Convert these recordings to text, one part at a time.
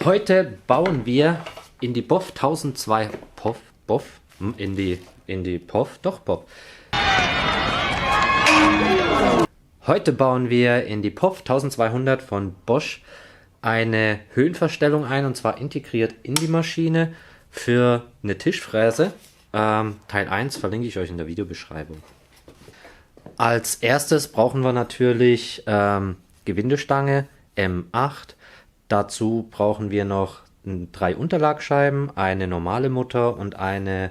Heute bauen wir in die BOF 1200 Heute bauen wir in die POF 1200 von Bosch eine Höhenverstellung ein, und zwar integriert in die Maschine für eine Tischfräse. Teil 1 verlinke ich euch in der Videobeschreibung. Als erstes brauchen wir natürlich Gewindestange M8. Dazu brauchen wir noch 3 Unterlagscheiben, eine normale Mutter und eine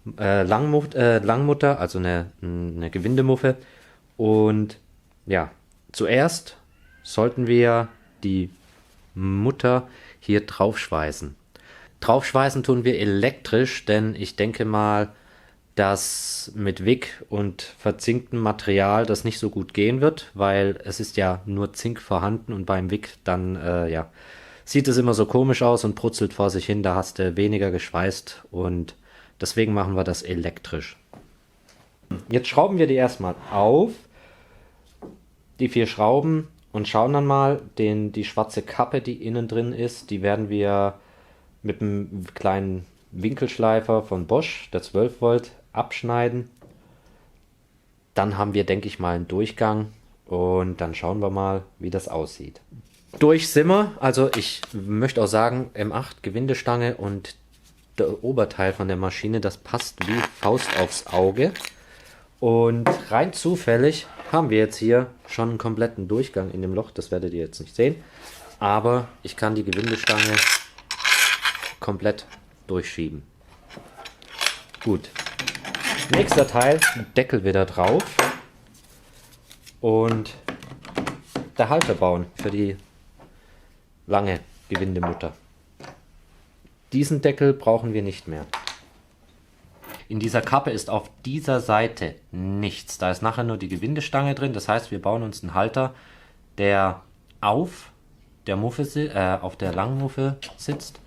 Langmutter, also eine Gewindemuffe. Und ja, zuerst sollten wir die Mutter hier draufschweißen. Draufschweißen tun wir elektrisch, denn ich denke mal, dass mit Wick und verzinktem Material das nicht so gut gehen wird, weil es ist ja nur Zink vorhanden und beim Wick dann ja, sieht es immer so komisch aus und brutzelt vor sich hin, da hast du weniger geschweißt und deswegen machen wir das elektrisch. Jetzt schrauben wir die erstmal auf, die 4 Schrauben, und schauen dann mal, die schwarze Kappe, die innen drin ist, die werden wir mit einem kleinen Winkelschleifer von Bosch, der 12 Volt, abschneiden. Dann haben wir, denke ich mal, einen Durchgang und dann schauen wir mal, wie das aussieht. Durch sind wir, also ich möchte auch sagen, M8 Gewindestange und der Oberteil von der Maschine, das passt wie Faust aufs Auge. Und rein zufällig haben wir jetzt hier schon einen kompletten Durchgang in dem Loch, das werdet ihr jetzt nicht sehen, aber ich kann die Gewindestange komplett durchschieben. Gut. Nächster Teil, Deckel wieder drauf und der Halter bauen für die lange Gewindemutter. Diesen Deckel brauchen wir nicht mehr. In dieser Kappe ist auf dieser Seite nichts. Da ist nachher nur die Gewindestange drin. Das heißt, wir bauen uns einen Halter, der auf der Langmuffe sitzt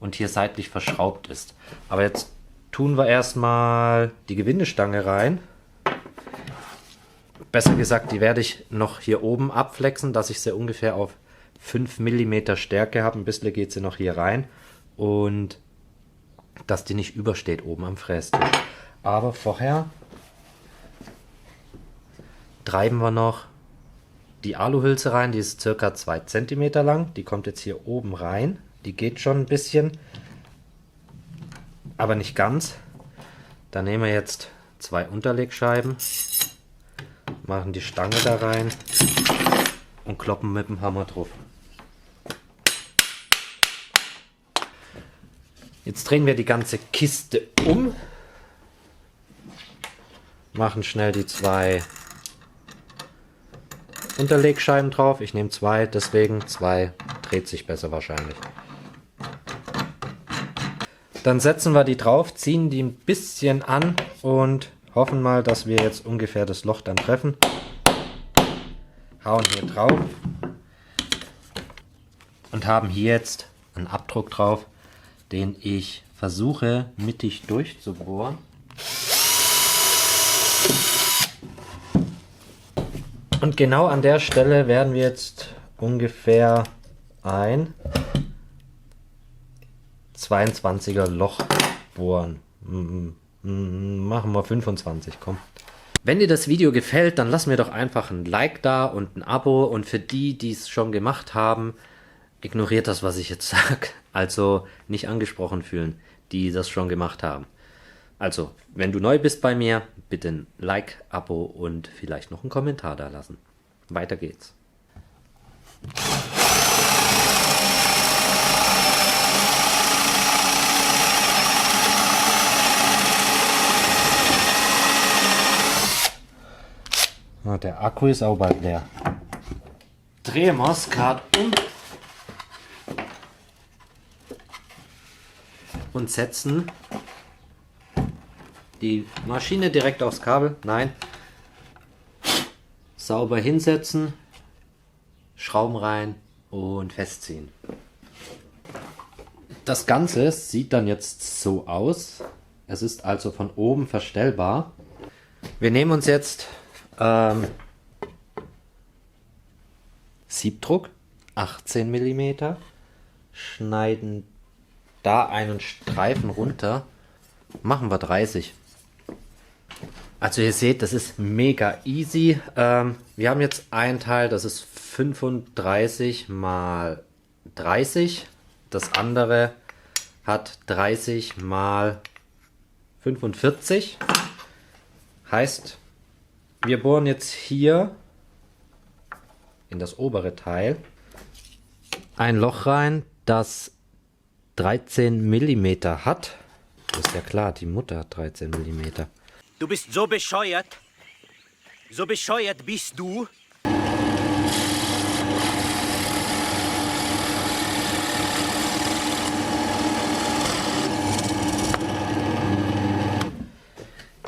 und hier seitlich verschraubt ist. Aber jetzt tun wir erstmal die Gewindestange rein. Besser gesagt, die werde ich noch hier oben abflexen, dass ich sie ungefähr auf 5 mm Stärke habe. Ein bisschen geht sie noch hier rein und dass die nicht übersteht oben am Frästisch. Aber vorher treiben wir noch die Aluhülse rein, die ist circa 2 cm lang. Die kommt jetzt hier oben rein. Die geht schon ein bisschen, aber nicht ganz. Dann nehmen wir jetzt 2 Unterlegscheiben, machen die Stange da rein und kloppen mit dem Hammer drauf. Jetzt drehen wir die ganze Kiste um, machen schnell die 2 Unterlegscheiben drauf. Ich nehme 2, deswegen 2 dreht sich besser wahrscheinlich. Dann setzen wir die drauf, ziehen die ein bisschen an und hoffen mal, dass wir jetzt ungefähr das Loch dann treffen. Hauen hier drauf und haben hier jetzt einen Abdruck drauf, den ich versuche mittig durchzubohren. Und genau an der Stelle werden wir jetzt ungefähr ein 22er Loch bohren. Machen wir 25, komm. Wenn dir das Video gefällt, dann lass mir doch einfach ein Like da und ein Abo. Und für die, die es schon gemacht haben, ignoriert das, was ich jetzt sage. Also nicht angesprochen fühlen, die das schon gemacht haben. Also, wenn du neu bist bei mir, bitte ein Like, Abo und vielleicht noch einen Kommentar da lassen. Weiter geht's. Der Akku ist auch bald leer. Drehen wir es gerade um und setzen die Maschine direkt aufs Kabel. Nein. Sauber hinsetzen, Schrauben rein und festziehen. Das Ganze sieht dann jetzt so aus. Es ist also von oben verstellbar. Wir nehmen uns jetzt Siebdruck 18 mm schneiden da einen Streifen runter. Machen wir 30. Also ihr seht, das ist mega easy. Wir haben jetzt ein Teil, das ist 35 mal 30. Das andere hat 30 mal 45. Heißt, wir bohren jetzt hier in das obere Teil ein Loch rein, das 13 mm hat. Das ist ja klar, die Mutter hat 13 mm. Du bist so bescheuert. So bescheuert bist du.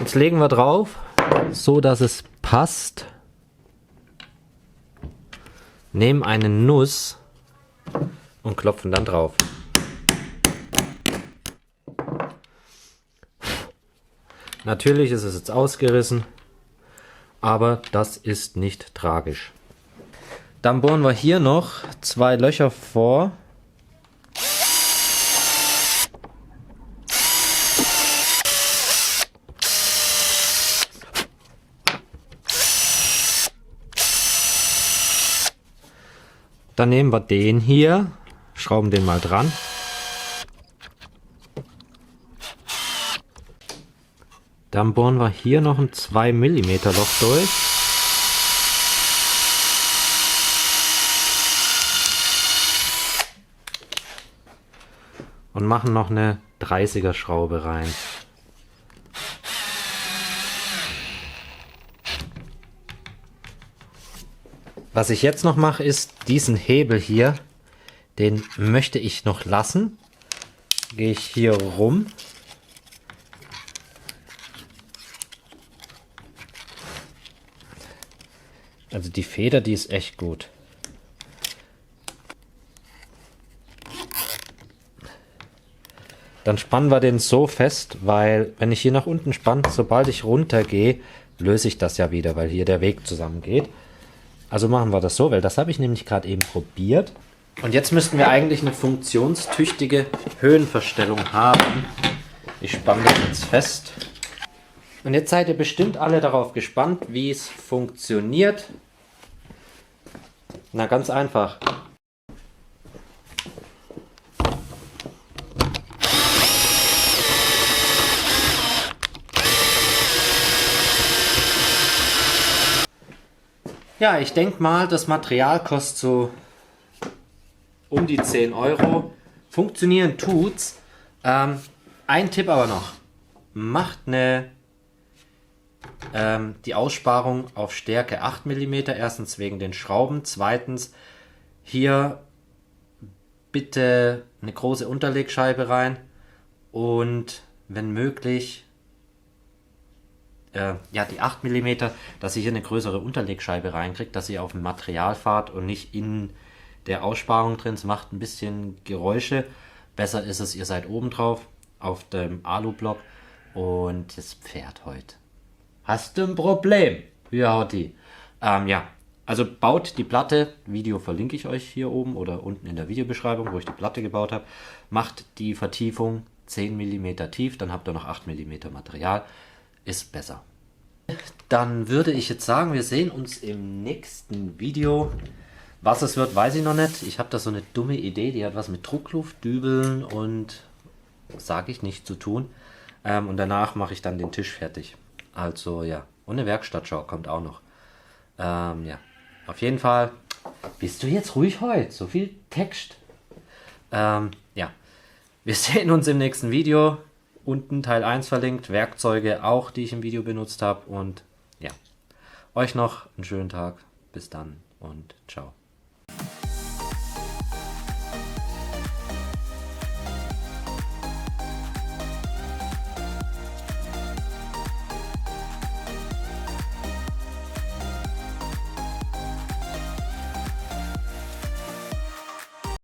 Jetzt legen wir drauf, so dass es passt. Nehmen eine Nuss und klopfen dann drauf. Natürlich ist es jetzt ausgerissen, aber das ist nicht tragisch. Dann bohren wir hier noch 2 Löcher vor. Dann nehmen wir den hier, schrauben den mal dran. Dann bohren wir hier noch ein 2 mm Loch durch. Und machen noch eine 30er Schraube rein. Was ich jetzt noch mache, ist diesen Hebel hier, den möchte ich noch lassen. Gehe ich hier rum. Also die Feder, die ist echt gut. Dann spannen wir den so fest, weil wenn ich hier nach unten spanne, sobald ich runter gehe, löse ich das ja wieder, weil hier der Weg zusammengeht. Also machen wir das so, weil das habe ich nämlich gerade eben probiert. Und jetzt müssten wir eigentlich eine funktionstüchtige Höhenverstellung haben. Ich spanne das jetzt fest. Und jetzt seid ihr bestimmt alle darauf gespannt, wie es funktioniert. Na, ganz einfach. Ja, ich denke mal, das Material kostet so um die 10 Euro. Funktionieren tut's. Ein Tipp aber noch. Macht die Aussparung auf Stärke 8 mm. Erstens wegen den Schrauben. Zweitens hier bitte eine große Unterlegscheibe rein. Und wenn möglich die 8 mm, dass ihr hier eine größere Unterlegscheibe reinkriegt, dass ihr auf dem Material fahrt und nicht in der Aussparung drin. Es macht ein bisschen Geräusche. Besser ist es, ihr seid oben drauf auf dem Alublock und es fährt heute. Hast du ein Problem? Ja, Hotti. Also baut die Platte, Video verlinke ich euch hier oben oder unten in der Videobeschreibung, wo ich die Platte gebaut habe. Macht die Vertiefung 10 mm tief, dann habt ihr noch 8 mm Material. Ist besser. Dann würde ich jetzt sagen, wir sehen uns im nächsten Video. Was es wird, weiß ich noch nicht. Ich habe da so eine dumme Idee, die hat was mit Druckluft, Dübeln und sage ich nicht zu tun. Und danach mache ich dann den Tisch fertig. Also ja, und eine Werkstattschau kommt auch noch. Auf jeden Fall. Bist du jetzt ruhig heute? So viel Text. Wir sehen uns im nächsten Video. Unten Teil 1 verlinkt, Werkzeuge auch, die ich im Video benutzt habe. Und ja, euch noch einen schönen Tag. Bis dann und ciao.